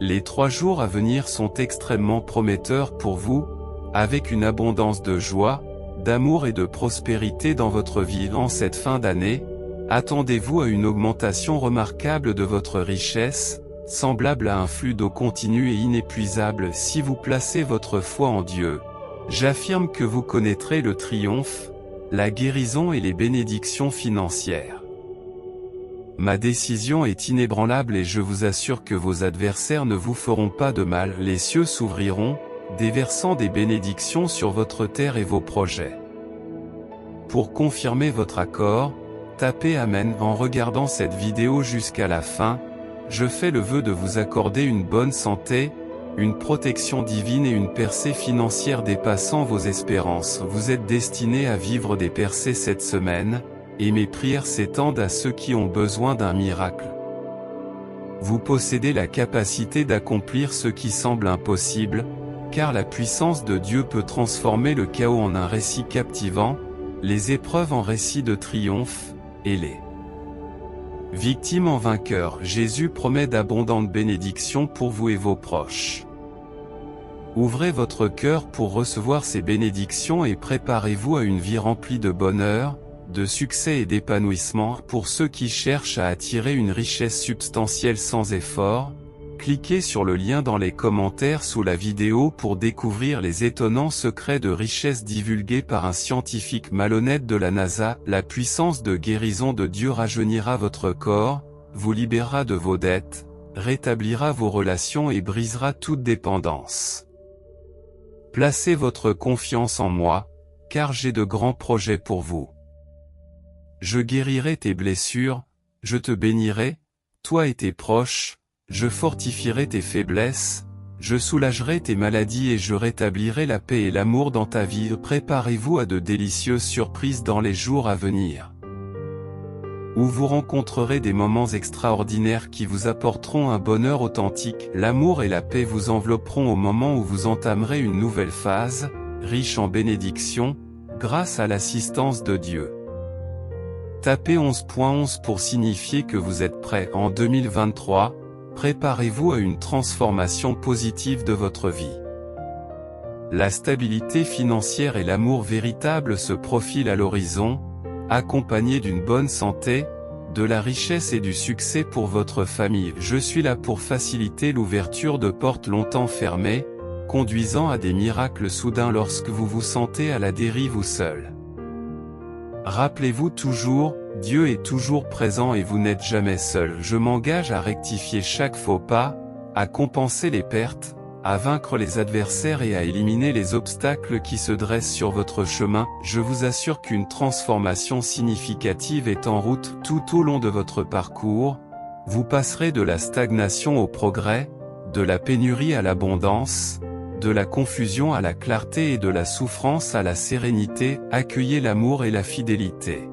Les 3 jours à venir sont extrêmement prometteurs pour vous, avec une abondance de joie, d'amour et de prospérité dans votre vie. En cette fin d'année, attendez-vous à une augmentation remarquable de votre richesse, semblable à un flux d'eau continu et inépuisable si vous placez votre foi en Dieu. J'affirme que vous connaîtrez le triomphe, la guérison et les bénédictions financières. Ma décision est inébranlable et je vous assure que vos adversaires ne vous feront pas de mal. Les cieux s'ouvriront, déversant des bénédictions sur votre terre et vos projets. Pour confirmer votre accord, tapez Amen en regardant cette vidéo jusqu'à la fin. Je fais le vœu de vous accorder une bonne santé, une protection divine et une percée financière dépassant vos espérances. Vous êtes destiné à vivre des percées cette semaine, et mes prières s'étendent à ceux qui ont besoin d'un miracle. Vous possédez la capacité d'accomplir ce qui semble impossible, car la puissance de Dieu peut transformer le chaos en un récit captivant, les épreuves en récits de triomphe, et les victimes en vainqueurs. Jésus promet d'abondantes bénédictions pour vous et vos proches. Ouvrez votre cœur pour recevoir ces bénédictions et préparez-vous à une vie remplie de bonheur, de succès et d'épanouissement. Pour ceux qui cherchent à attirer une richesse substantielle sans effort, cliquez sur le lien dans les commentaires sous la vidéo pour découvrir les étonnants secrets de richesse divulgués par un scientifique malhonnête de la NASA. La puissance de guérison de Dieu rajeunira votre corps, vous libérera de vos dettes, rétablira vos relations et brisera toute dépendance. Placez votre confiance en moi, car j'ai de grands projets pour vous. Je guérirai tes blessures, je te bénirai, toi et tes proches, je fortifierai tes faiblesses, je soulagerai tes maladies et je rétablirai la paix et l'amour dans ta vie. Préparez-vous à de délicieuses surprises dans les jours à venir, où vous rencontrerez des moments extraordinaires qui vous apporteront un bonheur authentique. L'amour et la paix vous envelopperont au moment où vous entamerez une nouvelle phase, riche en bénédictions, grâce à l'assistance de Dieu. Tapez 11.11 pour signifier que vous êtes prêt. En 2023, préparez-vous à une transformation positive de votre vie. La stabilité financière et l'amour véritable se profilent à l'horizon, accompagnés d'une bonne santé, de la richesse et du succès pour votre famille. Je suis là pour faciliter l'ouverture de portes longtemps fermées, conduisant à des miracles soudains lorsque vous vous sentez à la dérive ou seul. Rappelez-vous toujours, Dieu est toujours présent et vous n'êtes jamais seul. Je m'engage à rectifier chaque faux pas, à compenser les pertes, à vaincre les adversaires et à éliminer les obstacles qui se dressent sur votre chemin. Je vous assure qu'une transformation significative est en route tout au long de votre parcours. Vous passerez de la stagnation au progrès, de la pénurie à l'abondance, de la confusion à la clarté et de la souffrance à la sérénité. Accueillez l'amour et la fidélité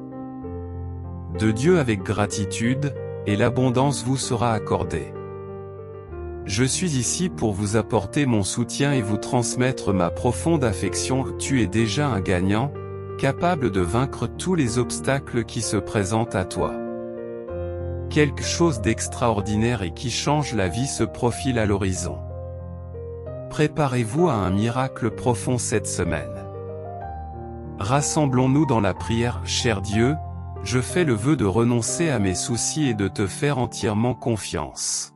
de Dieu avec gratitude, et l'abondance vous sera accordée. Je suis ici pour vous apporter mon soutien et vous transmettre ma profonde affection. Tu es déjà un gagnant, capable de vaincre tous les obstacles qui se présentent à toi. Quelque chose d'extraordinaire et qui change la vie se profile à l'horizon. Préparez-vous à un miracle profond cette semaine. Rassemblons-nous dans la prière. Cher Dieu, je fais le vœu de renoncer à mes soucis et de te faire entièrement confiance.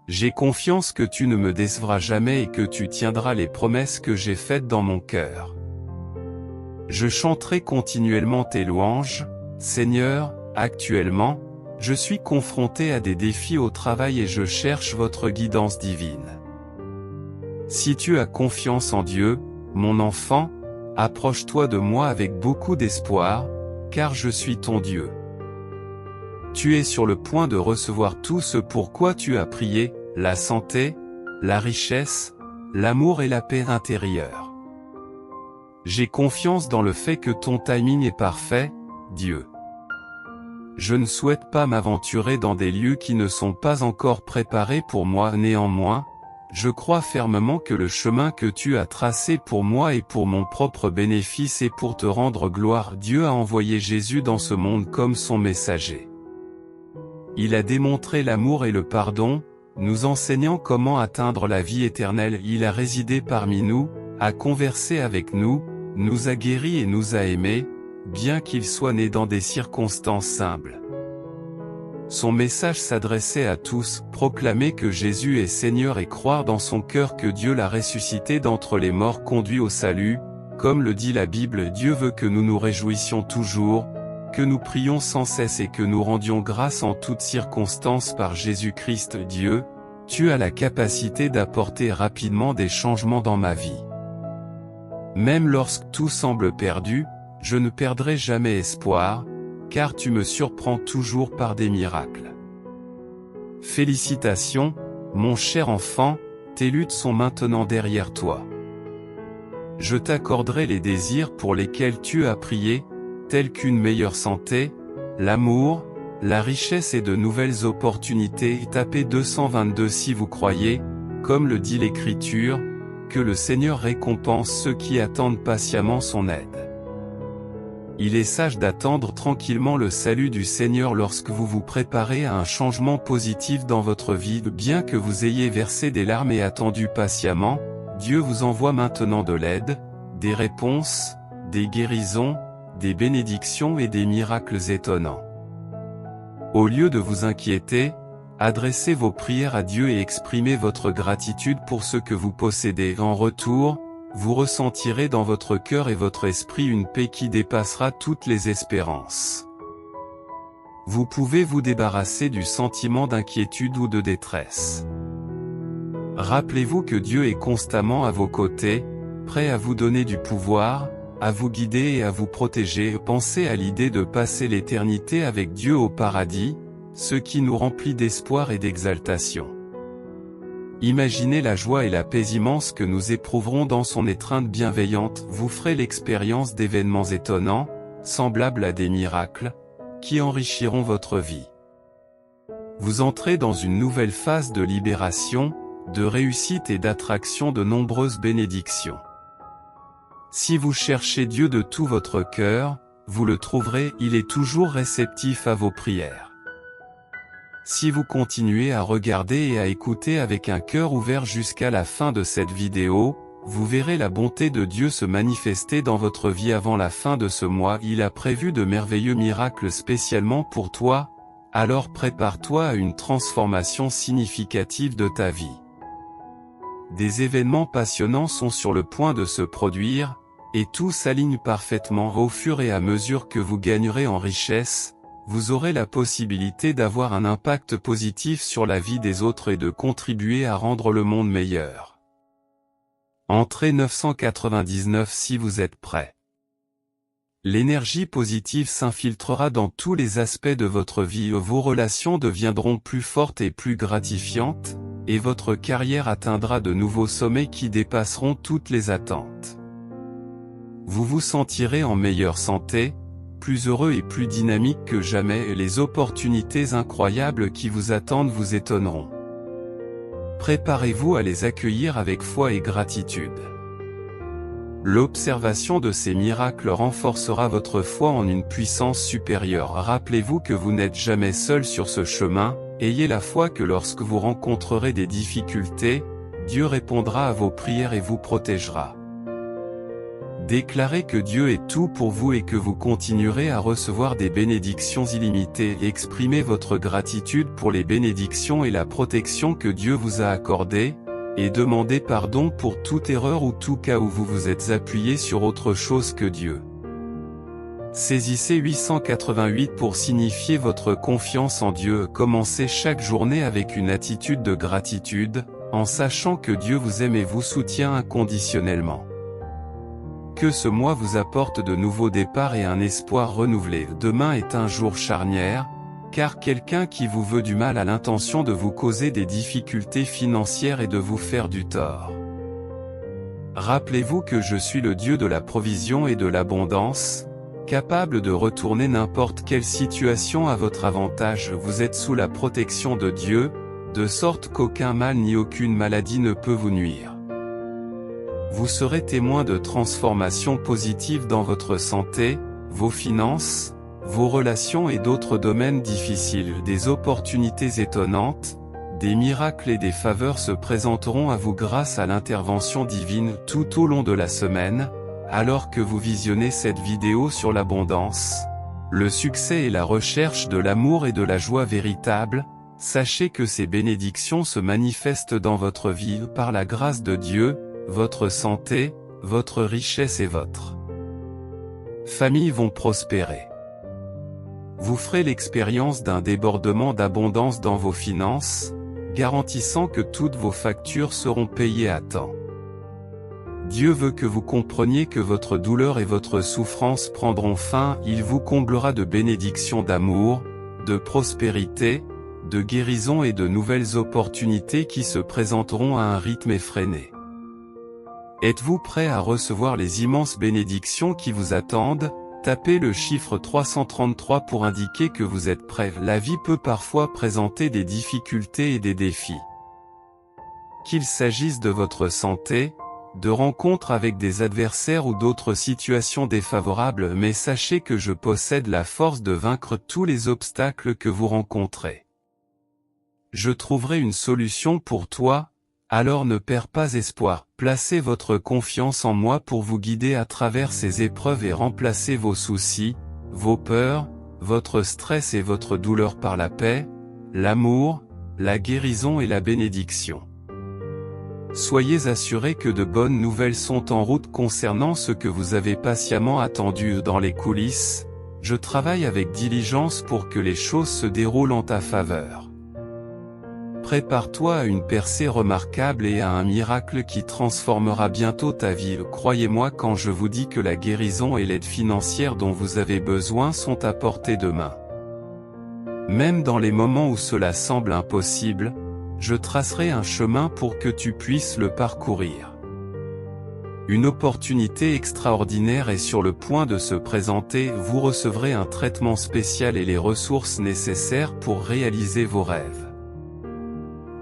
J'ai confiance que tu ne me décevras jamais et que tu tiendras les promesses que j'ai faites dans mon cœur. Je chanterai continuellement tes louanges, Seigneur. Actuellement, je suis confronté à des défis au travail et je cherche votre guidance divine. Si tu as confiance en Dieu, mon enfant, approche-toi de moi avec beaucoup d'espoir, car je suis ton Dieu. Tu es sur le point de recevoir tout ce pourquoi tu as prié, la santé, la richesse, l'amour et la paix intérieure. J'ai confiance dans le fait que ton timing est parfait, Dieu. Je ne souhaite pas m'aventurer dans des lieux qui ne sont pas encore préparés pour moi. Néanmoins, je crois fermement que le chemin que tu as tracé pour moi est pour mon propre bénéfice et pour te rendre gloire. Dieu a envoyé Jésus dans ce monde comme son messager. Il a démontré l'amour et le pardon, nous enseignant comment atteindre la vie éternelle. Il a résidé parmi nous, a conversé avec nous, nous a guéris et nous a aimés, bien qu'il soit né dans des circonstances simples. Son message s'adressait à tous, proclamer que Jésus est Seigneur et croire dans son cœur que Dieu l'a ressuscité d'entre les morts conduit au salut. Comme le dit la Bible, Dieu veut que nous nous réjouissions toujours, que nous prions sans cesse et que nous rendions grâce en toutes circonstances par Jésus-Christ. Dieu, tu as la capacité d'apporter rapidement des changements dans ma vie. Même lorsque tout semble perdu, je ne perdrai jamais espoir, car tu me surprends toujours par des miracles. Félicitations, mon cher enfant, tes luttes sont maintenant derrière toi. Je t'accorderai les désirs pour lesquels tu as prié, tels qu'une meilleure santé, l'amour, la richesse et de nouvelles opportunités. Tapez 222 si vous croyez, comme le dit l'Écriture, que le Seigneur récompense ceux qui attendent patiemment son aide. Il est sage d'attendre tranquillement le salut du Seigneur lorsque vous vous préparez à un changement positif dans votre vie. Bien que vous ayez versé des larmes et attendu patiemment, Dieu vous envoie maintenant de l'aide, des réponses, des guérisons, des bénédictions et des miracles étonnants. Au lieu de vous inquiéter, adressez vos prières à Dieu et exprimez votre gratitude pour ce que vous possédez. En retour, vous ressentirez dans votre cœur et votre esprit une paix qui dépassera toutes les espérances. Vous pouvez vous débarrasser du sentiment d'inquiétude ou de détresse. Rappelez-vous que Dieu est constamment à vos côtés, prêt à vous donner du pouvoir, à vous guider et à vous protéger. Pensez à l'idée de passer l'éternité avec Dieu au paradis, ce qui nous remplit d'espoir et d'exaltation. Imaginez la joie et la paix immense que nous éprouverons dans son étreinte bienveillante. Vous ferez l'expérience d'événements étonnants, semblables à des miracles, qui enrichiront votre vie. Vous entrez dans une nouvelle phase de libération, de réussite et d'attraction de nombreuses bénédictions. Si vous cherchez Dieu de tout votre cœur, vous le trouverez, il est toujours réceptif à vos prières. Si vous continuez à regarder et à écouter avec un cœur ouvert jusqu'à la fin de cette vidéo, vous verrez la bonté de Dieu se manifester dans votre vie avant la fin de ce mois. Il a prévu de merveilleux miracles spécialement pour toi, alors prépare-toi à une transformation significative de ta vie. Des événements passionnants sont sur le point de se produire, et tout s'aligne parfaitement. Au fur et à mesure que vous gagnerez en richesse, vous aurez la possibilité d'avoir un impact positif sur la vie des autres et de contribuer à rendre le monde meilleur. Entrez 999 si vous êtes prêt. L'énergie positive s'infiltrera dans tous les aspects de votre vie. Vos relations deviendront plus fortes et plus gratifiantes, et votre carrière atteindra de nouveaux sommets qui dépasseront toutes les attentes. Vous vous sentirez en meilleure santé, plus heureux et plus dynamique que jamais, et les opportunités incroyables qui vous attendent vous étonneront. Préparez-vous à les accueillir avec foi et gratitude. L'observation de ces miracles renforcera votre foi en une puissance supérieure. Rappelez-vous que vous n'êtes jamais seul sur ce chemin, ayez la foi que lorsque vous rencontrerez des difficultés, Dieu répondra à vos prières et vous protégera. Déclarez que Dieu est tout pour vous et que vous continuerez à recevoir des bénédictions illimitées. Exprimez votre gratitude pour les bénédictions et la protection que Dieu vous a accordées, et demandez pardon pour toute erreur ou tout cas où vous vous êtes appuyé sur autre chose que Dieu. Saisissez 888 pour signifier votre confiance en Dieu. Commencez chaque journée avec une attitude de gratitude, en sachant que Dieu vous aime et vous soutient inconditionnellement. Que ce mois vous apporte de nouveaux départs et un espoir renouvelé. Demain est un jour charnière, car quelqu'un qui vous veut du mal a l'intention de vous causer des difficultés financières et de vous faire du tort. Rappelez-vous que je suis le Dieu de la provision et de l'abondance, capable de retourner n'importe quelle situation à votre avantage. Vous êtes sous la protection de Dieu, de sorte qu'aucun mal ni aucune maladie ne peut vous nuire. Vous serez témoin de transformations positives dans votre santé, vos finances, vos relations et d'autres domaines difficiles. Des opportunités étonnantes, des miracles et des faveurs se présenteront à vous grâce à l'intervention divine tout au long de la semaine, alors que vous visionnez cette vidéo sur l'abondance, le succès et la recherche de l'amour et de la joie véritable. Sachez que ces bénédictions se manifestent dans votre vie par la grâce de Dieu, votre santé, votre richesse et votre famille vont prospérer. Vous ferez l'expérience d'un débordement d'abondance dans vos finances, garantissant que toutes vos factures seront payées à temps. Dieu veut que vous compreniez que votre douleur et votre souffrance prendront fin, il vous comblera de bénédictions d'amour, de prospérité, de guérison et de nouvelles opportunités qui se présenteront à un rythme effréné. Êtes-vous prêt à recevoir les immenses bénédictions qui vous attendent? Tapez le chiffre 333 pour indiquer que vous êtes prêt. La vie peut parfois présenter des difficultés et des défis. Qu'il s'agisse de votre santé, de rencontres avec des adversaires ou d'autres situations défavorables, mais sachez que je possède la force de vaincre tous les obstacles que vous rencontrez. Je trouverai une solution pour toi, alors ne perds pas espoir. Placez votre confiance en moi pour vous guider à travers ces épreuves et remplacer vos soucis, vos peurs, votre stress et votre douleur par la paix, l'amour, la guérison et la bénédiction. Soyez assurés que de bonnes nouvelles sont en route concernant ce que vous avez patiemment attendu dans les coulisses. Je travaille avec diligence pour que les choses se déroulent en ta faveur. Prépare-toi à une percée remarquable et à un miracle qui transformera bientôt ta vie. Croyez-moi quand je vous dis que la guérison et l'aide financière dont vous avez besoin sont à portée de main. Même dans les moments où cela semble impossible, je tracerai un chemin pour que tu puisses le parcourir. Une opportunité extraordinaire est sur le point de se présenter. Vous recevrez un traitement spécial et les ressources nécessaires pour réaliser vos rêves.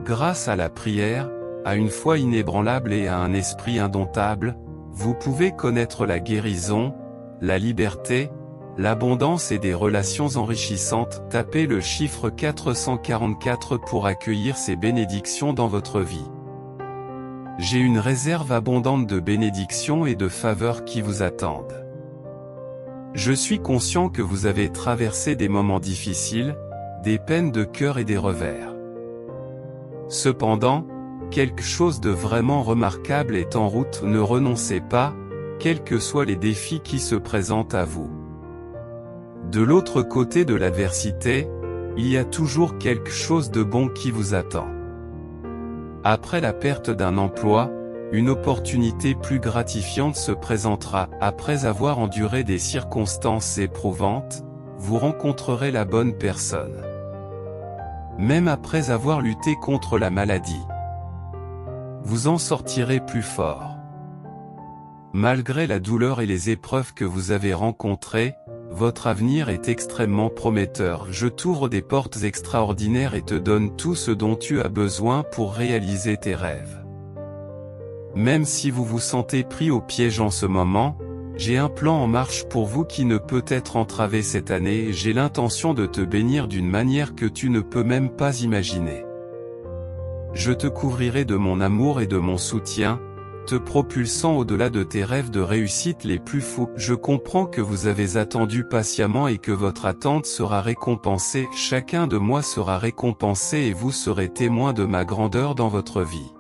Grâce à la prière, à une foi inébranlable et à un esprit indomptable, vous pouvez connaître la guérison, la liberté, l'abondance et des relations enrichissantes. Tapez le chiffre 444 pour accueillir ces bénédictions dans votre vie. J'ai une réserve abondante de bénédictions et de faveurs qui vous attendent. Je suis conscient que vous avez traversé des moments difficiles, des peines de cœur et des revers. Cependant, quelque chose de vraiment remarquable est en route. Ne renoncez pas, quels que soient les défis qui se présentent à vous. De l'autre côté de l'adversité, il y a toujours quelque chose de bon qui vous attend. Après la perte d'un emploi, une opportunité plus gratifiante se présentera. Après avoir enduré des circonstances éprouvantes, vous rencontrerez la bonne personne. Même après avoir lutté contre la maladie, vous en sortirez plus fort. Malgré la douleur et les épreuves que vous avez rencontrées, votre avenir est extrêmement prometteur. Je t'ouvre des portes extraordinaires et te donne tout ce dont tu as besoin pour réaliser tes rêves. Même si vous vous sentez pris au piège en ce moment, j'ai un plan en marche pour vous qui ne peut être entravé cette année. J'ai l'intention de te bénir d'une manière que tu ne peux même pas imaginer. Je te couvrirai de mon amour et de mon soutien, te propulsant au-delà de tes rêves de réussite les plus fous. Je comprends que vous avez attendu patiemment et que votre attente sera récompensée. Chacun de moi sera récompensé et vous serez témoin de ma grandeur dans votre vie.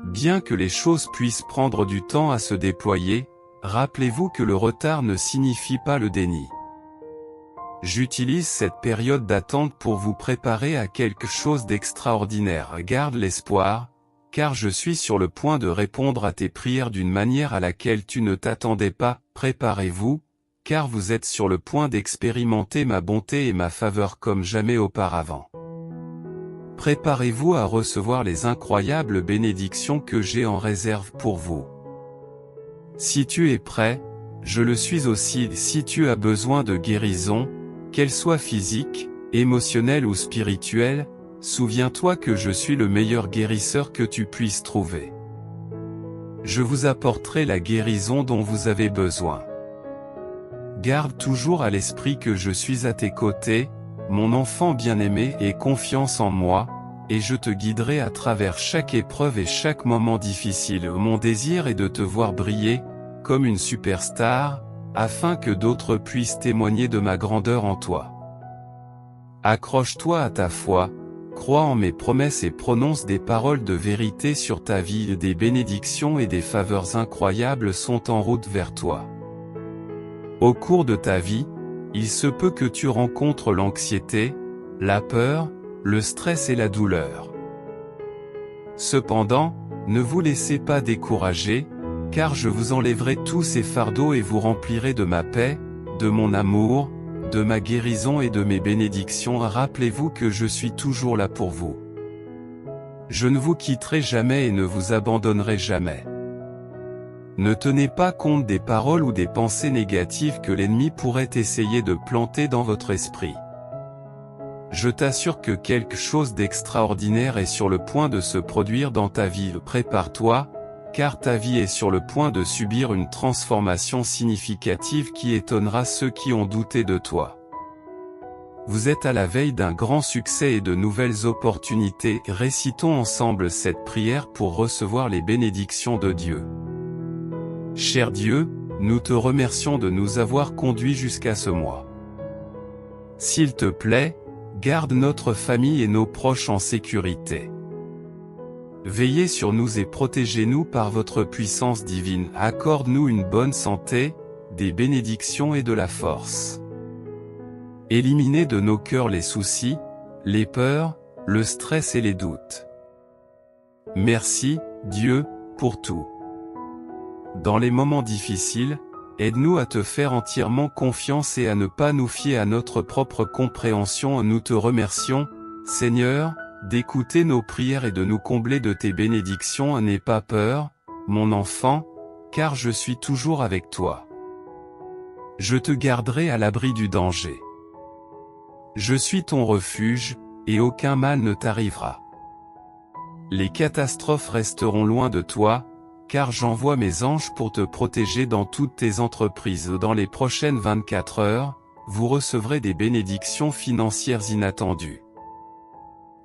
Bien que les choses puissent prendre du temps à se déployer, rappelez-vous que le retard ne signifie pas le déni. J'utilise cette période d'attente pour vous préparer à quelque chose d'extraordinaire. Garde l'espoir, car je suis sur le point de répondre à tes prières d'une manière à laquelle tu ne t'attendais pas. Préparez-vous, car vous êtes sur le point d'expérimenter ma bonté et ma faveur comme jamais auparavant. Préparez-vous à recevoir les incroyables bénédictions que j'ai en réserve pour vous. Si tu es prêt, je le suis aussi. Si tu as besoin de guérison, qu'elle soit physique, émotionnelle ou spirituelle, souviens-toi que je suis le meilleur guérisseur que tu puisses trouver. Je vous apporterai la guérison dont vous avez besoin. Garde toujours à l'esprit que je suis à tes côtés, mon enfant bien-aimé, et confiance en moi, et je te guiderai à travers chaque épreuve et chaque moment difficile. Mon désir est de te voir briller, comme une superstar, afin que d'autres puissent témoigner de ma grandeur en toi. Accroche-toi à ta foi, crois en mes promesses et prononce des paroles de vérité sur ta vie. Des bénédictions et des faveurs incroyables sont en route vers toi. Au cours de ta vie, il se peut que tu rencontres l'anxiété, la peur, le stress et la douleur. Cependant, ne vous laissez pas décourager, car je vous enlèverai tous ces fardeaux et vous remplirez de ma paix, de mon amour, de ma guérison et de mes bénédictions. Rappelez-vous que je suis toujours là pour vous. Je ne vous quitterai jamais et ne vous abandonnerai jamais. Ne tenez pas compte des paroles ou des pensées négatives que l'ennemi pourrait essayer de planter dans votre esprit. Je t'assure que quelque chose d'extraordinaire est sur le point de se produire dans ta vie. Prépare-toi, car ta vie est sur le point de subir une transformation significative qui étonnera ceux qui ont douté de toi. Vous êtes à la veille d'un grand succès et de nouvelles opportunités. Récitons ensemble cette prière pour recevoir les bénédictions de Dieu. Cher Dieu, nous te remercions de nous avoir conduits jusqu'à ce mois. S'il te plaît, garde notre famille et nos proches en sécurité. Veillez sur nous et protégez-nous par votre puissance divine. Accorde-nous une bonne santé, des bénédictions et de la force. Éliminez de nos cœurs les soucis, les peurs, le stress et les doutes. Merci, Dieu, pour tout. Dans les moments difficiles, aide-nous à te faire entièrement confiance et à ne pas nous fier à notre propre compréhension. Nous te remercions, Seigneur, d'écouter nos prières et de nous combler de tes bénédictions. N'aie pas peur, mon enfant, car je suis toujours avec toi. Je te garderai à l'abri du danger. Je suis ton refuge, et aucun mal ne t'arrivera. Les catastrophes resteront loin de toi, car j'envoie mes anges pour te protéger dans toutes tes entreprises. Dans les prochaines 24 heures, vous recevrez des bénédictions financières inattendues.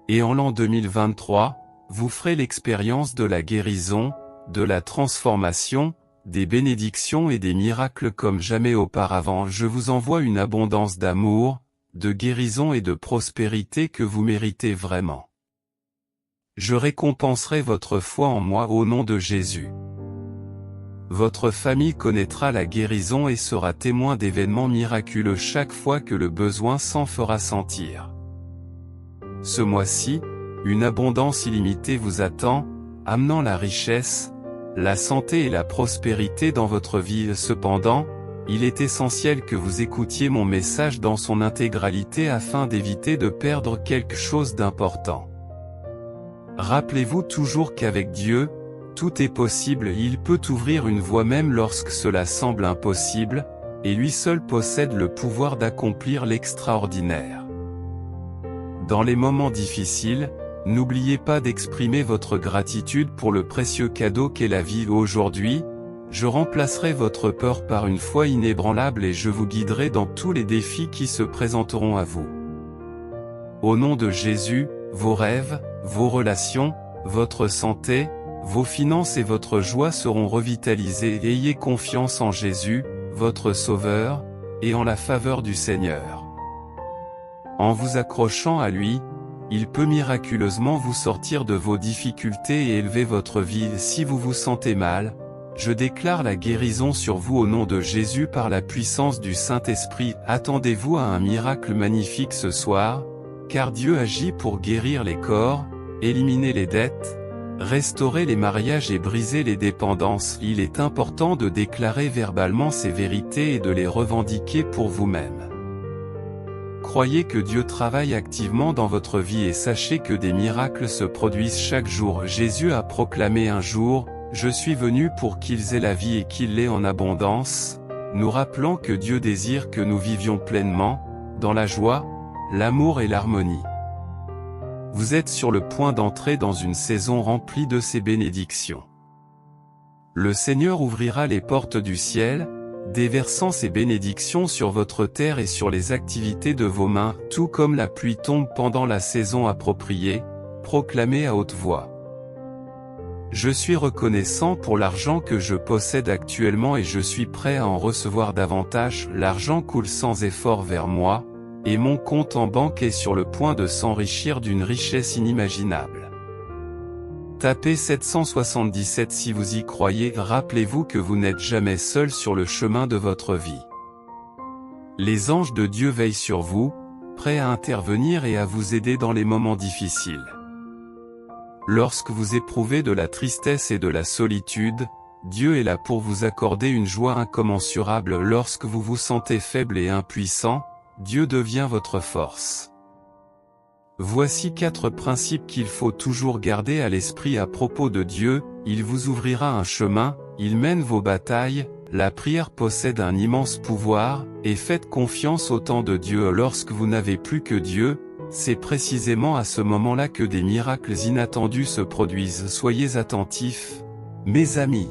Et en l'an 2023, vous ferez l'expérience de la guérison, de la transformation, des bénédictions et des miracles comme jamais auparavant. Je vous envoie une abondance d'amour, de guérison et de prospérité que vous méritez vraiment. Je récompenserai votre foi en moi au nom de Jésus. Votre famille connaîtra la guérison et sera témoin d'événements miraculeux chaque fois que le besoin s'en fera sentir. Ce mois-ci, une abondance illimitée vous attend, amenant la richesse, la santé et la prospérité dans votre vie. Cependant, il est essentiel que vous écoutiez mon message dans son intégralité afin d'éviter de perdre quelque chose d'important. Rappelez-vous toujours qu'avec Dieu, tout est possible. Il peut ouvrir une voie même lorsque cela semble impossible, et lui seul possède le pouvoir d'accomplir l'extraordinaire. Dans les moments difficiles, n'oubliez pas d'exprimer votre gratitude pour le précieux cadeau qu'est la vie. Aujourd'hui, je remplacerai votre peur par une foi inébranlable et je vous guiderai dans tous les défis qui se présenteront à vous. Au nom de Jésus, vos rêves, vos relations, votre santé, vos finances et votre joie seront revitalisés. Ayez confiance en Jésus, votre Sauveur, et en la faveur du Seigneur. En vous accrochant à lui, il peut miraculeusement vous sortir de vos difficultés et élever votre vie. Si vous vous sentez mal, je déclare la guérison sur vous au nom de Jésus par la puissance du Saint-Esprit. Attendez-vous à un miracle magnifique ce soir, car Dieu agit pour guérir les corps, éliminer les dettes, restaurer les mariages et briser les dépendances. Il est important de déclarer verbalement ces vérités et de les revendiquer pour vous-même. Croyez que Dieu travaille activement dans votre vie et sachez que des miracles se produisent chaque jour. Jésus a proclamé un jour, « Je suis venu pour qu'ils aient la vie et qu'ils l'aient en abondance », nous rappelant que Dieu désire que nous vivions pleinement, dans la joie, l'amour et l'harmonie. Vous êtes sur le point d'entrer dans une saison remplie de ses bénédictions. Le Seigneur ouvrira les portes du ciel, déversant ses bénédictions sur votre terre et sur les activités de vos mains, tout comme la pluie tombe pendant la saison appropriée, proclamer à haute voix. Je suis reconnaissant pour l'argent que je possède actuellement et je suis prêt à en recevoir davantage. L'argent coule sans effort vers moi, et mon compte en banque est sur le point de s'enrichir d'une richesse inimaginable. Tapez 777 si vous y croyez. Rappelez-vous que vous n'êtes jamais seul sur le chemin de votre vie. Les anges de Dieu veillent sur vous, prêts à intervenir et à vous aider dans les moments difficiles. Lorsque vous éprouvez de la tristesse et de la solitude, Dieu est là pour vous accorder une joie incommensurable. Lorsque vous vous sentez faible et impuissant, Dieu devient votre force. Voici 4 principes qu'il faut toujours garder à l'esprit à propos de Dieu. Il vous ouvrira un chemin, il mène vos batailles, la prière possède un immense pouvoir, et faites confiance au temps de Dieu. Lorsque vous n'avez plus que Dieu, c'est précisément à ce moment-là que des miracles inattendus se produisent. Soyez attentifs, mes amis.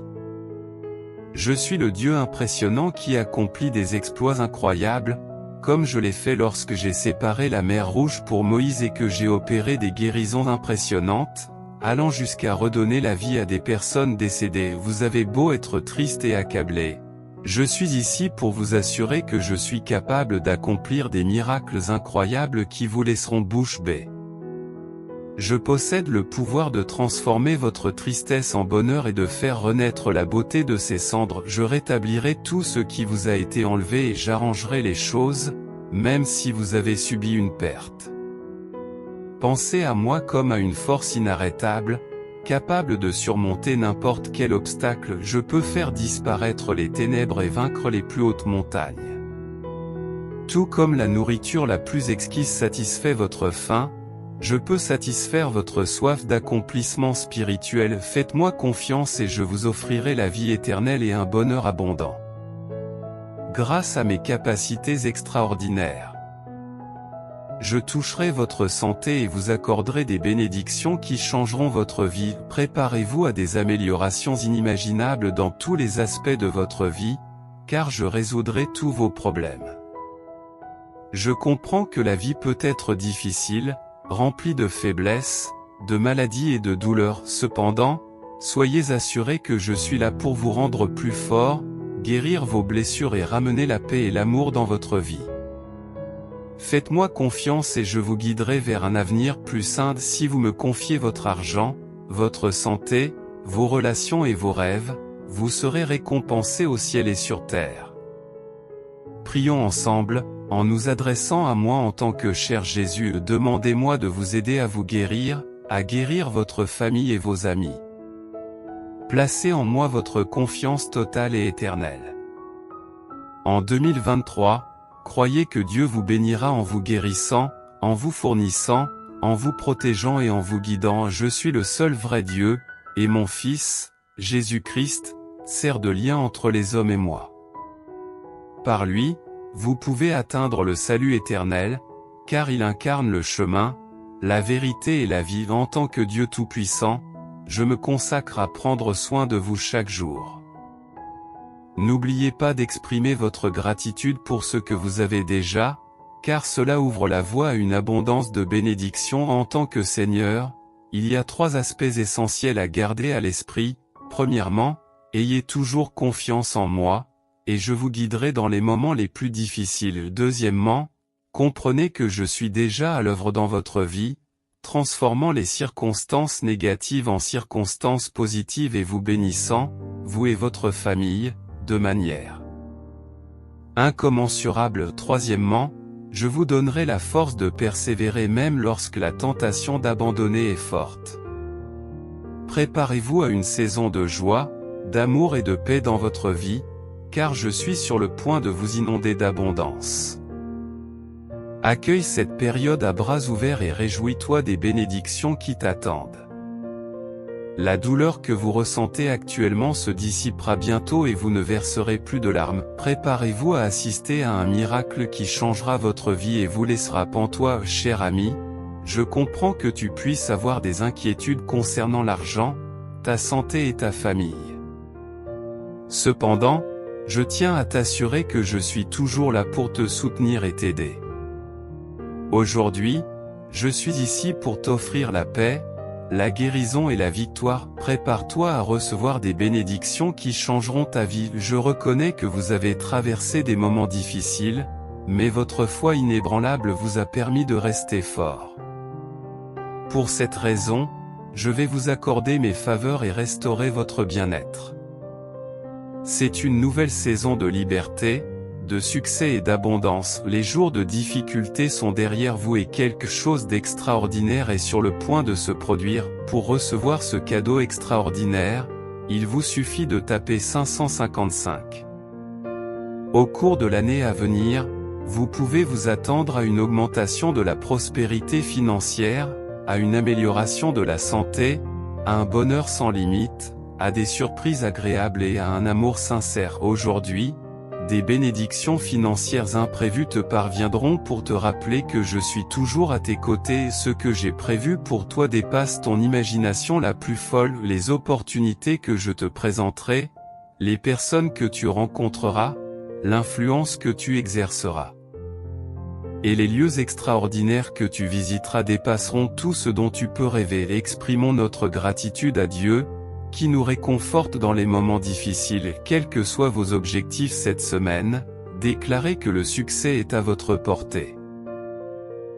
Je suis le Dieu impressionnant qui accomplit des exploits incroyables, comme je l'ai fait lorsque j'ai séparé la mer Rouge pour Moïse et que j'ai opéré des guérisons impressionnantes, allant jusqu'à redonner la vie à des personnes décédées. Vous avez beau être triste et accablé, je suis ici pour vous assurer que je suis capable d'accomplir des miracles incroyables qui vous laisseront bouche bée. Je possède le pouvoir de transformer votre tristesse en bonheur et de faire renaître la beauté de ses cendres. Je rétablirai tout ce qui vous a été enlevé et j'arrangerai les choses, même si vous avez subi une perte. Pensez à moi comme à une force inarrêtable, capable de surmonter n'importe quel obstacle. Je peux faire disparaître les ténèbres et vaincre les plus hautes montagnes. Tout comme la nourriture la plus exquise satisfait votre faim, je peux satisfaire votre soif d'accomplissement spirituel. Faites-moi confiance et je vous offrirai la vie éternelle et un bonheur abondant. Grâce à mes capacités extraordinaires, je toucherai votre santé et vous accorderai des bénédictions qui changeront votre vie. Préparez-vous à des améliorations inimaginables dans tous les aspects de votre vie, car je résoudrai tous vos problèmes. Je comprends que la vie peut être difficile, remplie de faiblesses, de maladies et de douleurs. Cependant, soyez assurés que je suis là pour vous rendre plus fort, guérir vos blessures et ramener la paix et l'amour dans votre vie. Faites-moi confiance et je vous guiderai vers un avenir plus sain. Si vous me confiez votre argent, votre santé, vos relations et vos rêves, vous serez récompensés au ciel et sur terre. Prions ensemble, en nous adressant à moi en tant que cher Jésus. Demandez-moi de vous aider à vous guérir, à guérir votre famille et vos amis. Placez en moi votre confiance totale et éternelle. En 2023, croyez que Dieu vous bénira en vous guérissant, en vous fournissant, en vous protégeant et en vous guidant. Je suis le seul vrai Dieu, et mon Fils, Jésus-Christ, sert de lien entre les hommes et moi. Par lui, vous pouvez atteindre le salut éternel, car il incarne le chemin, la vérité et la vie. En tant que Dieu Tout-Puissant, je me consacre à prendre soin de vous chaque jour. N'oubliez pas d'exprimer votre gratitude pour ce que vous avez déjà, car cela ouvre la voie à une abondance de bénédictions. En tant que Seigneur, il y a 3 aspects essentiels à garder à l'esprit. Premièrement, ayez toujours confiance en moi, et je vous guiderai dans les moments les plus difficiles. Deuxièmement, comprenez que je suis déjà à l'œuvre dans votre vie, transformant les circonstances négatives en circonstances positives et vous bénissant, vous et votre famille, de manière incommensurable. Troisièmement, je vous donnerai la force de persévérer même lorsque la tentation d'abandonner est forte. Préparez-vous à une saison de joie, d'amour et de paix dans votre vie, car je suis sur le point de vous inonder d'abondance. Accueille cette période à bras ouverts et réjouis-toi des bénédictions qui t'attendent. La douleur que vous ressentez actuellement se dissipera bientôt et vous ne verserez plus de larmes. Préparez-vous à assister à un miracle qui changera votre vie et vous laissera pantois. Cher ami, je comprends que tu puisses avoir des inquiétudes concernant l'argent, ta santé et ta famille. Cependant, je tiens à t'assurer que je suis toujours là pour te soutenir et t'aider. Aujourd'hui, Je suis ici pour t'offrir la paix, la guérison et la victoire. Prépare-toi à recevoir des bénédictions qui changeront ta vie. Je reconnais que vous avez traversé des moments difficiles, mais votre foi inébranlable vous a permis de rester fort. Pour cette raison, je vais vous accorder mes faveurs et restaurer votre bien-être. C'est une nouvelle saison de liberté, de succès et d'abondance. Les jours de difficulté sont derrière vous et quelque chose d'extraordinaire est sur le point de se produire. Pour recevoir ce cadeau extraordinaire, il vous suffit de taper 555. Au cours de l'année à venir, vous pouvez vous attendre à une augmentation de la prospérité financière, à une amélioration de la santé, à un bonheur sans limite, à des surprises agréables et à un amour sincère. Aujourd'hui, des bénédictions financières imprévues te parviendront pour te rappeler que je suis toujours à tes côtés et ce que j'ai prévu pour toi dépasse ton imagination la plus folle. Les opportunités que je te présenterai, les personnes que tu rencontreras, l'influence que tu exerceras et les lieux extraordinaires que tu visiteras dépasseront tout ce dont tu peux rêver. Exprimons notre gratitude à Dieu, qui nous réconforte dans les moments difficiles. Quels que soient vos objectifs cette semaine, déclarez que le succès est à votre portée.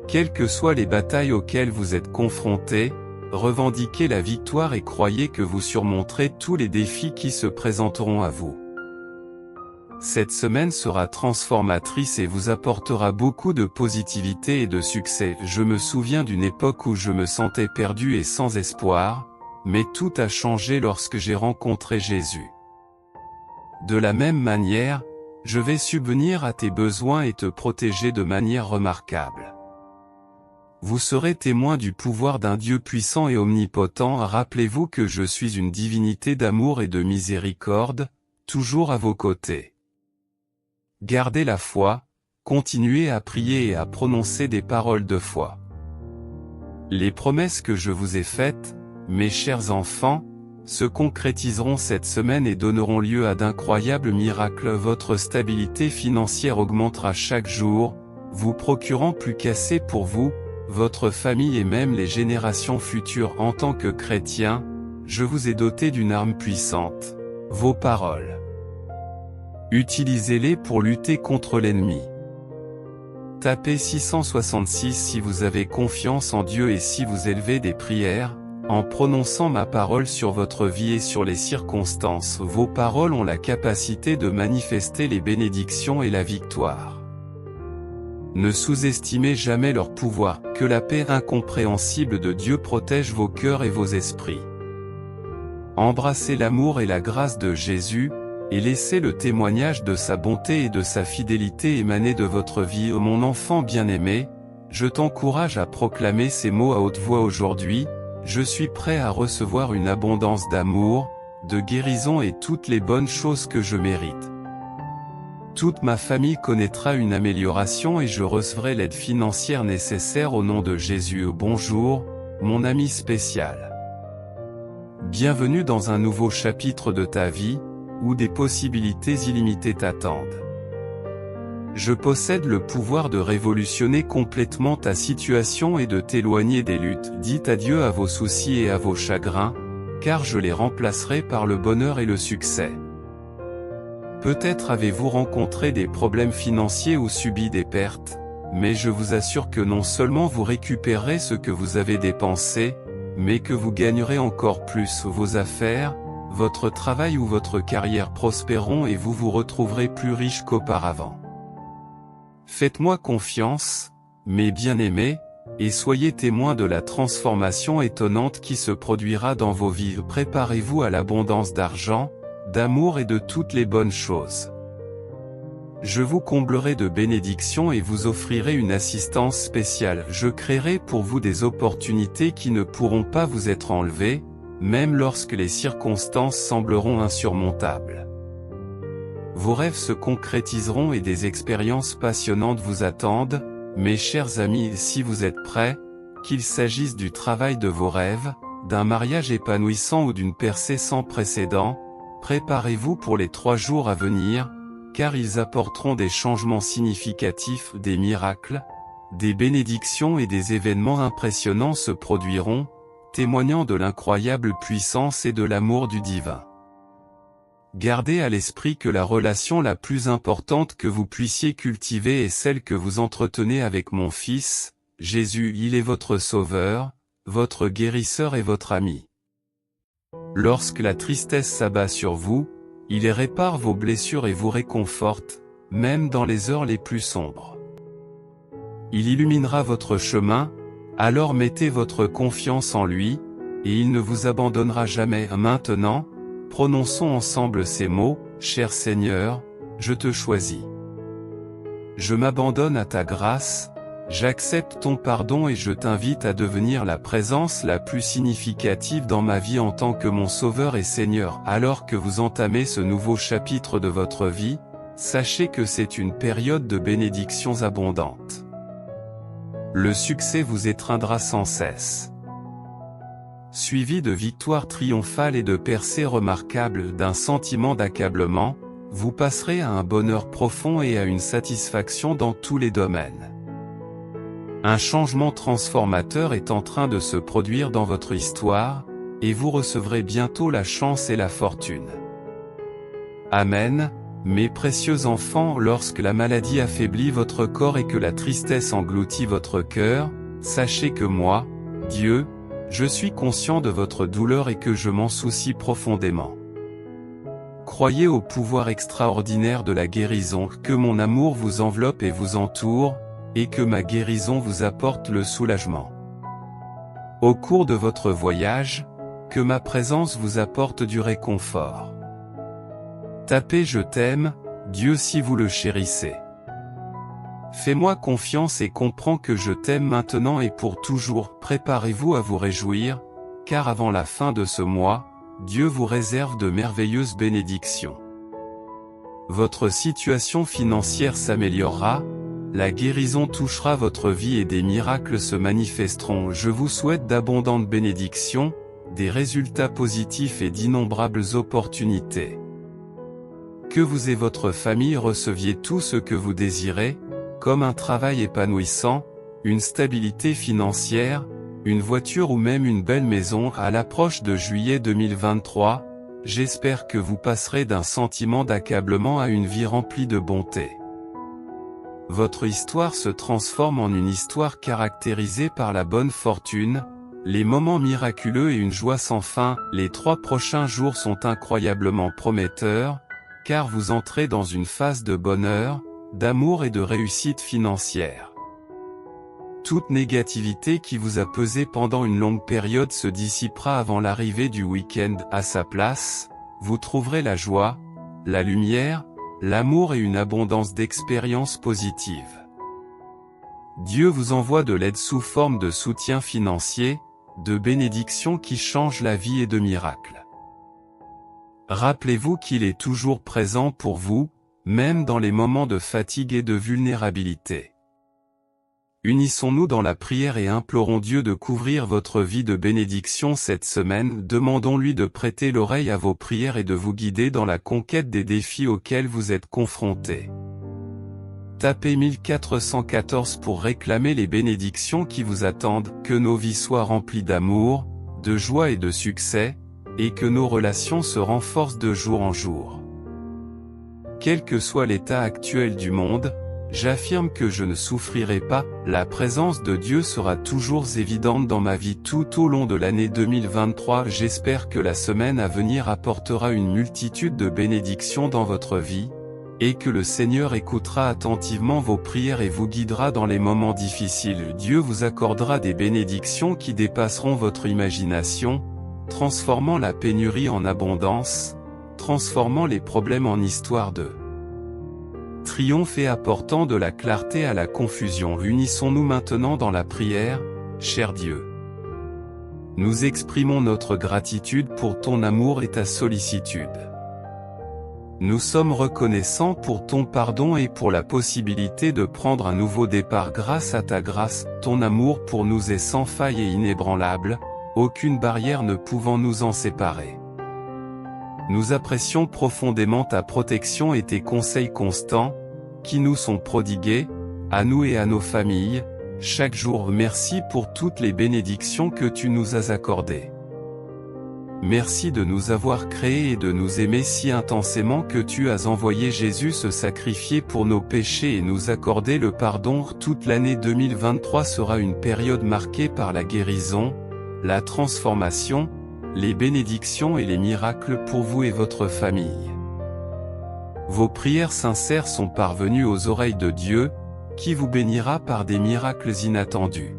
Quelles que soient les batailles auxquelles vous êtes confrontés, revendiquez la victoire et croyez que vous surmonterez tous les défis qui se présenteront à vous. Cette semaine sera transformatrice et vous apportera beaucoup de positivité et de succès. Je me souviens d'une époque où je me sentais perdu et sans espoir, mais tout a changé lorsque j'ai rencontré Jésus. De la même manière, je vais subvenir à tes besoins et te protéger de manière remarquable. Vous serez témoin du pouvoir d'un Dieu puissant et omnipotent. Rappelez-vous que je suis une divinité d'amour et de miséricorde, toujours à vos côtés. Gardez la foi, continuez à prier et à prononcer des paroles de foi. Les promesses que je vous ai faites, mes chers enfants, se concrétiseront cette semaine et donneront lieu à d'incroyables miracles. Votre stabilité financière augmentera chaque jour, vous procurant plus qu'assez pour vous, votre famille et même les générations futures. En tant que chrétien, je vous ai doté d'une arme puissante, vos paroles. Utilisez-les pour lutter contre l'ennemi. Tapez 666 si vous avez confiance en Dieu et si vous élevez des prières, en prononçant ma parole sur votre vie et sur les circonstances. Vos paroles ont la capacité de manifester les bénédictions et la victoire. Ne sous-estimez jamais leur pouvoir. Que la paix incompréhensible de Dieu protège vos cœurs et vos esprits. Embrassez l'amour et la grâce de Jésus, et laissez le témoignage de sa bonté et de sa fidélité émaner de votre vie. Mon enfant bien-aimé, je t'encourage à proclamer ces mots à haute voix aujourd'hui. Je suis prêt à recevoir une abondance d'amour, de guérison et toutes les bonnes choses que je mérite. Toute ma famille connaîtra une amélioration et je recevrai l'aide financière nécessaire au nom de Jésus. Bonjour, mon ami spécial. Bienvenue dans un nouveau chapitre de ta vie, où des possibilités illimitées t'attendent. Je possède le pouvoir de révolutionner complètement ta situation et de t'éloigner des luttes. Dites adieu à vos soucis et à vos chagrins, car je les remplacerai par le bonheur et le succès. Peut-être avez-vous rencontré des problèmes financiers ou subi des pertes, mais je vous assure que non seulement vous récupérerez ce que vous avez dépensé, mais que vous gagnerez encore plus. Vos affaires, votre travail ou votre carrière prospéreront et vous vous retrouverez plus riche qu'auparavant. Faites-moi confiance, mes bien-aimés, et soyez témoins de la transformation étonnante qui se produira dans vos vies. Préparez-vous à l'abondance d'argent, d'amour et de toutes les bonnes choses. Je vous comblerai de bénédictions et vous offrirai une assistance spéciale. Je créerai pour vous des opportunités qui ne pourront pas vous être enlevées, même lorsque les circonstances sembleront insurmontables. Vos rêves se concrétiseront et des expériences passionnantes vous attendent, mes chers amis. Si vous êtes prêts, qu'il s'agisse du travail de vos rêves, d'un mariage épanouissant ou d'une percée sans précédent, préparez-vous pour les 3 jours à venir, car ils apporteront des changements significatifs, des miracles, des bénédictions et des événements impressionnants se produiront, témoignant de l'incroyable puissance et de l'amour du divin. Gardez à l'esprit que la relation la plus importante que vous puissiez cultiver est celle que vous entretenez avec mon Fils, Jésus. Il est votre Sauveur, votre guérisseur et votre ami. Lorsque la tristesse s'abat sur vous, il répare vos blessures et vous réconforte, même dans les heures les plus sombres. Il illuminera votre chemin, alors mettez votre confiance en lui, et il ne vous abandonnera jamais. Maintenant, prononçons ensemble ces mots: Cher Seigneur, je te choisis. Je m'abandonne à ta grâce, j'accepte ton pardon et je t'invite à devenir la présence la plus significative dans ma vie en tant que mon Sauveur et Seigneur. Alors que vous entamez ce nouveau chapitre de votre vie, sachez que c'est une période de bénédictions abondantes. Le succès vous étreindra sans cesse. Suivi de victoires triomphales et de percées remarquables, d'un sentiment d'accablement, vous passerez à un bonheur profond et à une satisfaction dans tous les domaines. Un changement transformateur est en train de se produire dans votre histoire, et vous recevrez bientôt la chance et la fortune. Amen, mes précieux enfants. Lorsque la maladie affaiblit votre corps et que la tristesse engloutit votre cœur, sachez que moi, Dieu, je suis conscient de votre douleur et que je m'en soucie profondément. Croyez au pouvoir extraordinaire de la guérison, que mon amour vous enveloppe et vous entoure, et que ma guérison vous apporte le soulagement. Au cours de votre voyage, que ma présence vous apporte du réconfort. Tapez je t'aime, Dieu si vous le chérissez. Fais-moi confiance et comprends que je t'aime maintenant et pour toujours. Préparez-vous à vous réjouir, car avant la fin de ce mois, Dieu vous réserve de merveilleuses bénédictions. Votre situation financière s'améliorera, la guérison touchera votre vie et des miracles se manifesteront. Je vous souhaite d'abondantes bénédictions, des résultats positifs et d'innombrables opportunités. Que vous et votre famille receviez tout ce que vous désirez, comme un travail épanouissant, une stabilité financière, une voiture ou même une belle maison. À l'approche de juillet 2023, j'espère que vous passerez d'un sentiment d'accablement à une vie remplie de bonté. Votre histoire se transforme en une histoire caractérisée par la bonne fortune, les moments miraculeux et une joie sans fin. Les 3 prochains jours sont incroyablement prometteurs, car vous entrez dans une phase de bonheur, d'amour et de réussite financière. Toute négativité qui vous a pesé pendant une longue période se dissipera avant l'arrivée du week-end. À sa place, vous trouverez la joie, la lumière, l'amour et une abondance d'expériences positives. Dieu vous envoie de l'aide sous forme de soutien financier, de bénédictions qui changent la vie et de miracles. Rappelez-vous qu'il est toujours présent pour vous, même dans les moments de fatigue et de vulnérabilité. Unissons-nous dans la prière et implorons Dieu de couvrir votre vie de bénédictions cette semaine. Demandons-lui de prêter l'oreille à vos prières et de vous guider dans la conquête des défis auxquels vous êtes confrontés. Tapez 1414 pour réclamer les bénédictions qui vous attendent. Que nos vies soient remplies d'amour, de joie et de succès, et que nos relations se renforcent de jour en jour. Quel que soit l'état actuel du monde, j'affirme que je ne souffrirai pas. La présence de Dieu sera toujours évidente dans ma vie tout au long de l'année 2023. J'espère que la semaine à venir apportera une multitude de bénédictions dans votre vie, et que le Seigneur écoutera attentivement vos prières et vous guidera dans les moments difficiles. Dieu vous accordera des bénédictions qui dépasseront votre imagination, transformant la pénurie en abondance, transformant les problèmes en histoire de triomphe et apportant de la clarté à la confusion. Unissons-nous maintenant dans la prière. Cher Dieu, nous exprimons notre gratitude pour ton amour et ta sollicitude. Nous sommes reconnaissants pour ton pardon et pour la possibilité de prendre un nouveau départ grâce à ta grâce. Ton amour pour nous est sans faille et inébranlable, aucune barrière ne pouvant nous en séparer. Nous apprécions profondément ta protection et tes conseils constants, qui nous sont prodigués, à nous et à nos familles. chaque jour. Merci pour toutes les bénédictions que tu nous as accordées. Merci de nous avoir créés et de nous aimer si intensément que tu as envoyé Jésus se sacrifier pour nos péchés et nous accorder le pardon. Toute l'année 2023 sera une période marquée par la guérison, la transformation, les bénédictions et les miracles pour vous et votre famille. Vos prières sincères sont parvenues aux oreilles de Dieu, qui vous bénira par des miracles inattendus.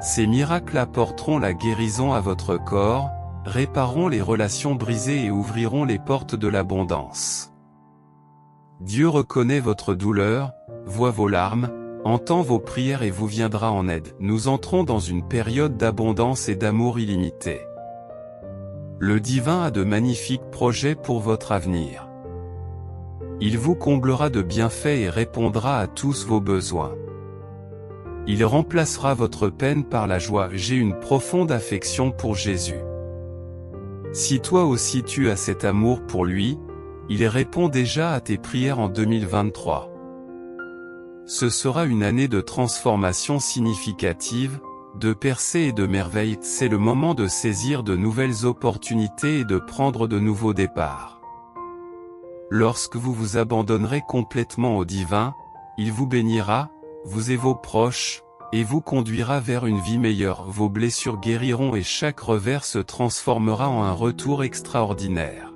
Ces miracles apporteront la guérison à votre corps, répareront les relations brisées et ouvriront les portes de l'abondance. Dieu reconnaît votre douleur, voit vos larmes, entend vos prières et vous viendra en aide. Nous entrons dans une période d'abondance et d'amour illimité. Le divin a de magnifiques projets pour votre avenir. Il vous comblera de bienfaits et répondra à tous vos besoins. Il remplacera votre peine par la joie. J'ai une profonde affection pour Jésus. Si toi aussi tu as cet amour pour lui, il répond déjà à tes prières en 2023. Ce sera une année de transformation significative, de percées et de merveilles. C'est le moment de saisir de nouvelles opportunités et de prendre de nouveaux départs. Lorsque vous vous abandonnerez complètement au divin, il vous bénira, vous et vos proches, et vous conduira vers une vie meilleure. Vos blessures guériront et chaque revers se transformera en un retour extraordinaire.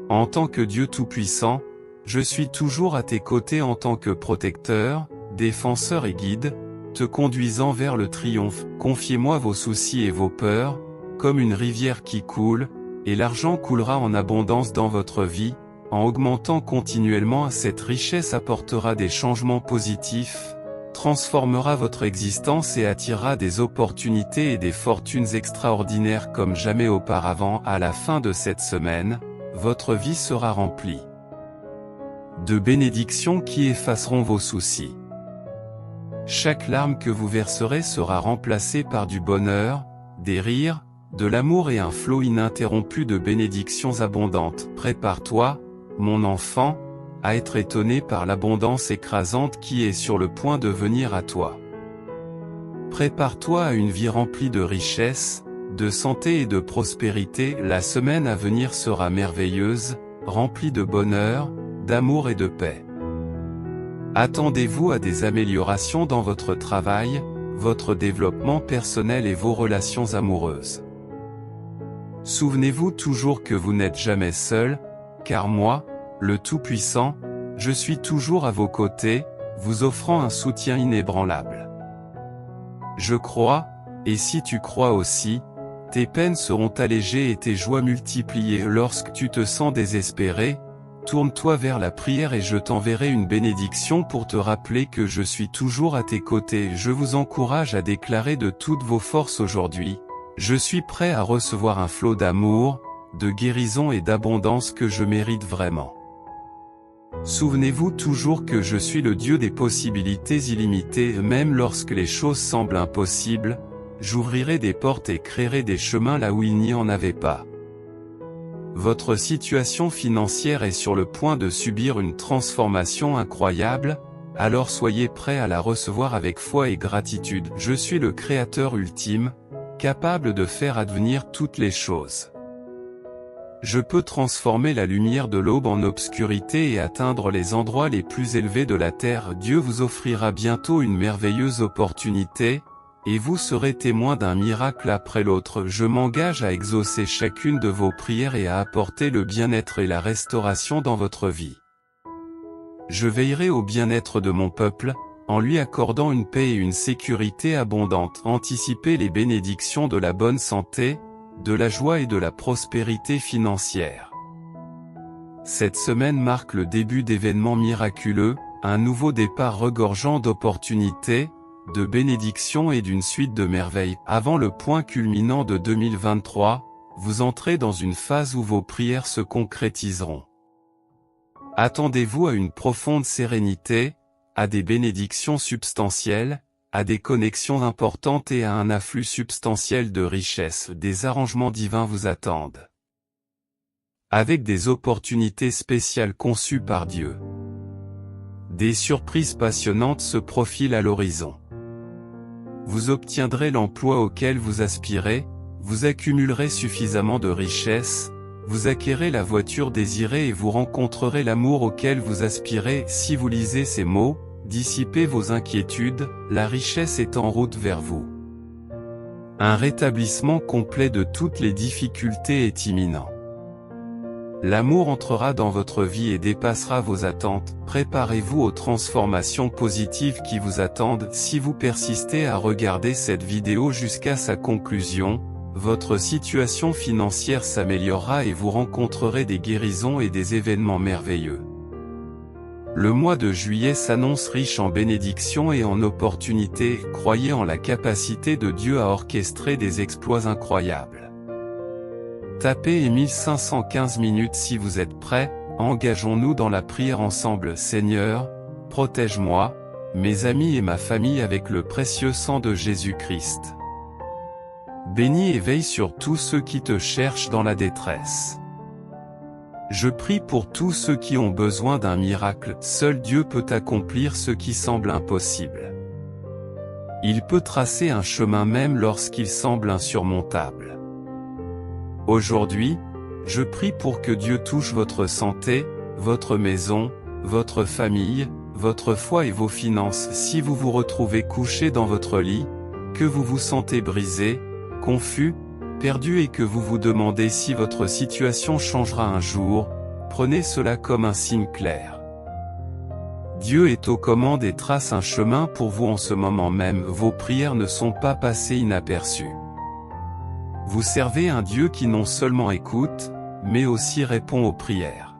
En tant que Dieu Tout-Puissant, je suis toujours à tes côtés en tant que protecteur, défenseur et guide, te conduisant vers le triomphe. Confiez-moi vos soucis et vos peurs, comme une rivière qui coule, et l'argent coulera en abondance dans votre vie. En augmentant continuellement, cette richesse apportera des changements positifs, transformera votre existence et attirera des opportunités et des fortunes extraordinaires comme jamais auparavant. À la fin de cette semaine, votre vie sera remplie de bénédictions qui effaceront vos soucis. Chaque larme que vous verserez sera remplacée par du bonheur, des rires, de l'amour et un flot ininterrompu de bénédictions abondantes. Prépare-toi, mon enfant, à être étonné par l'abondance écrasante qui est sur le point de venir à toi. Prépare-toi à une vie remplie de richesse, de santé et de prospérité. La semaine à venir sera merveilleuse, remplie de bonheur, d'amour et de paix. Attendez-vous à des améliorations dans votre travail, votre développement personnel et vos relations amoureuses. Souvenez-vous toujours que vous n'êtes jamais seul, car moi, le Tout-Puissant, je suis toujours à vos côtés, vous offrant un soutien inébranlable. Je crois, et si tu crois aussi, tes peines seront allégées et tes joies multipliées. Lorsque tu te sens désespéré, tourne-toi vers la prière et je t'enverrai une bénédiction pour te rappeler que je suis toujours à tes côtés. Je vous encourage à déclarer de toutes vos forces aujourd'hui: je suis prêt à recevoir un flot d'amour, de guérison et d'abondance que je mérite vraiment. Souvenez-vous toujours que je suis le Dieu des possibilités illimitées. Même lorsque les choses semblent impossibles, j'ouvrirai des portes et créerai des chemins là où il n'y en avait pas. Votre situation financière est sur le point de subir une transformation incroyable, alors soyez prêts à la recevoir avec foi et gratitude. Je suis le Créateur ultime, capable de faire advenir toutes les choses. Je peux transformer la lumière de l'aube en obscurité et atteindre les endroits les plus élevés de la terre. Dieu vous offrira bientôt une merveilleuse opportunité, et vous serez témoin d'un miracle après l'autre. Je m'engage à exaucer chacune de vos prières et à apporter le bien-être et la restauration dans votre vie. Je veillerai au bien-être de mon peuple, en lui accordant une paix et une sécurité abondantes. Anticipez les bénédictions de la bonne santé, de la joie et de la prospérité financière. Cette semaine marque le début d'événements miraculeux, un nouveau départ regorgeant d'opportunités, de bénédictions et d'une suite de merveilles. Avant le point culminant de 2023, vous entrez dans une phase où vos prières se concrétiseront. Attendez-vous à une profonde sérénité, à des bénédictions substantielles, à des connexions importantes et à un afflux substantiel de richesses. Des arrangements divins vous attendent, avec des opportunités spéciales conçues par Dieu. Des surprises passionnantes se profilent à l'horizon. Vous obtiendrez l'emploi auquel vous aspirez, vous accumulerez suffisamment de richesses, vous acquérez la voiture désirée et vous rencontrerez l'amour auquel vous aspirez. Si vous lisez ces mots, dissipez vos inquiétudes, la richesse est en route vers vous. Un rétablissement complet de toutes les difficultés est imminent. L'amour entrera dans votre vie et dépassera vos attentes. Préparez-vous aux transformations positives qui vous attendent. Si vous persistez à regarder cette vidéo jusqu'à sa conclusion, votre situation financière s'améliorera et vous rencontrerez des guérisons et des événements merveilleux. Le mois de juillet s'annonce riche en bénédictions et en opportunités. Croyez en la capacité de Dieu à orchestrer des exploits incroyables. Tapez 1515 minutes si vous êtes prêt. Engageons-nous dans la prière ensemble. Seigneur, protège-moi, mes amis et ma famille avec le précieux sang de Jésus-Christ. Bénis et veille sur tous ceux qui te cherchent dans la détresse. Je prie pour tous ceux qui ont besoin d'un miracle. Seul Dieu peut accomplir ce qui semble impossible. Il peut tracer un chemin même lorsqu'il semble insurmontable. Aujourd'hui, je prie pour que Dieu touche votre santé, votre maison, votre famille, votre foi et vos finances. Si vous vous retrouvez couché dans votre lit, que vous vous sentez brisé, confus, perdu et que vous vous demandez si votre situation changera un jour, prenez cela comme un signe clair. Dieu est aux commandes et trace un chemin pour vous en ce moment même. Vos prières ne sont pas passées inaperçues. Vous servez un Dieu qui non seulement écoute, mais aussi répond aux prières.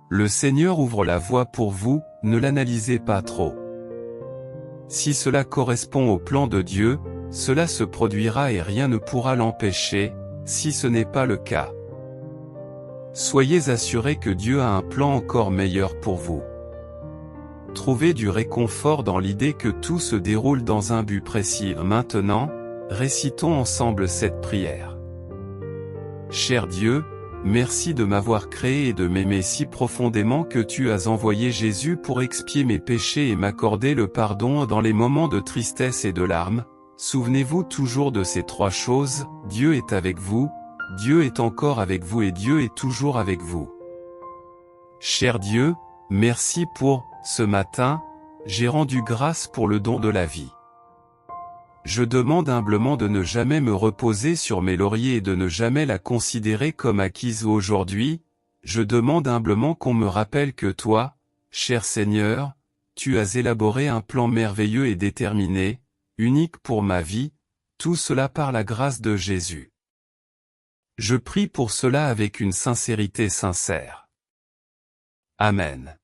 Le Seigneur ouvre la voie pour vous, ne l'analysez pas trop. Si cela correspond au plan de Dieu, cela se produira et rien ne pourra l'empêcher, si ce n'est pas le cas. Soyez assurés que Dieu a un plan encore meilleur pour vous. Trouvez du réconfort dans l'idée que tout se déroule dans un but précis. Maintenant, récitons ensemble cette prière. Cher Dieu, merci de m'avoir créé et de m'aimer si profondément que tu as envoyé Jésus pour expier mes péchés et m'accorder le pardon dans les moments de tristesse et de larmes. Souvenez-vous toujours de ces trois choses: Dieu est avec vous, Dieu est encore avec vous et Dieu est toujours avec vous. Cher Dieu, merci pour ce matin, j'ai rendu grâce pour le don de la vie. Je demande humblement de ne jamais me reposer sur mes lauriers et de ne jamais la considérer comme acquise. Aujourd'hui, je demande humblement qu'on me rappelle que toi, cher Seigneur, tu as élaboré un plan merveilleux et déterminé, unique pour ma vie, tout cela par la grâce de Jésus. Je prie pour cela avec une sincérité sincère. Amen.